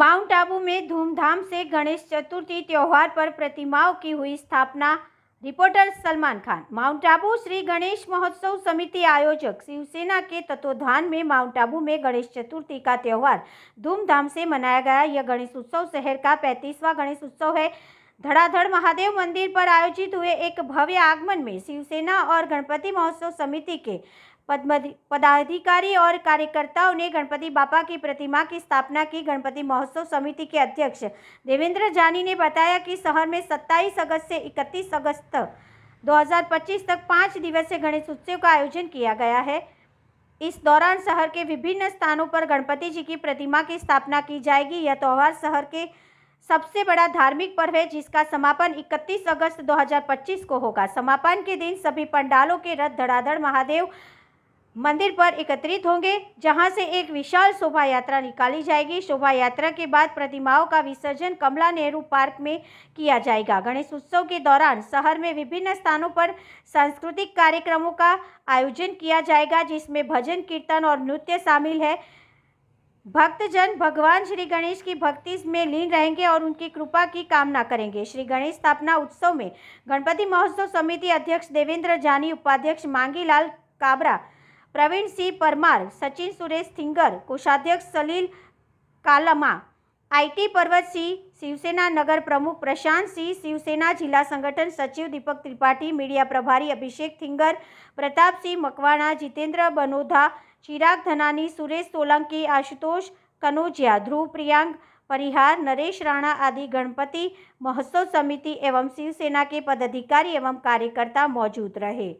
Mount Abu में धूमधाम से गणेश चतुर्थी त्योहार पर प्रतिमाओं की हुई स्थापना। रिपोर्टर सलमान खान। माउंट आबू श्री गणेश महोत्सव समिति आयोजक शिवसेना के तत्वाधान में माउंट आबू में गणेश चतुर्थी का त्योहार धूमधाम से मनाया गया। यह गणेश उत्सव शहर का 35वां गणेश उत्सव है। धड़ाधड़ महादेव मंदिर पर आयोजित हुए एक भव्य आगमन में शिवसेना और गणपति महोत्सव समिति के पदाधिकारी और कार्यकर्ताओं ने गणपति बापा की प्रतिमा की स्थापना की। गणपति महोत्सव समिति के अध्यक्ष देवेंद्र जानी ने बताया कि शहर में 27 अगस्त से 31 अगस्त 2025 तक 5 दिवसीय गणेश उत्सव का आयोजन किया गया है। इस दौरान शहर के विभिन्न स्थानों पर गणपति जी की प्रतिमा की स्थापना की जाएगी। यह त्योहार शहर के सबसे बड़ा धार्मिक पर्व है, जिसका समापन 31 अगस्त 2025 को होगा। समापन के दिन सभी पंडालों के रथ धड़ाधड़ महादेव मंदिर पर एकत्रित होंगे, जहां से एक विशाल शोभा यात्रा निकाली जाएगी। शोभा यात्रा के बाद प्रतिमाओं का विसर्जन कमला नेहरू पार्क में किया जाएगा। गणेश उत्सव के दौरान शहर में विभिन्न स्थानों पर सांस्कृतिक कार्यक्रमों का आयोजन किया जाएगा, जिसमें भजन कीर्तन और नृत्य शामिल है। भक्तजन भगवान श्री गणेश की भक्ति में लीन रहेंगे और उनकी कृपा की कामना करेंगे। श्री गणेश स्थापना उत्सव में गणपति महोत्सव समिति अध्यक्ष देवेंद्र जानी, उपाध्यक्ष मांगीलाल काबरा, प्रवीण सिंह परमार, सचिन सुरेश थिंगर, कोषाध्यक्ष सलील कालमा, आईटी पर्वत सिंह, शिवसेना नगर प्रमुख प्रशांत सिंह, शिवसेना जिला संगठन सचिव दीपक त्रिपाठी, मीडिया प्रभारी अभिषेक थिंगर, प्रताप सिंह मकवाणा, जितेंद्र बनोधा, चिराग धनानी, सुरेश सोलंकी, आशुतोष कनौजिया, ध्रुव प्रियांग परिहार, नरेश राणा आदि गणपति महोत्सव समिति एवं शिवसेना के पदाधिकारी एवं कार्यकर्ता मौजूद रहे।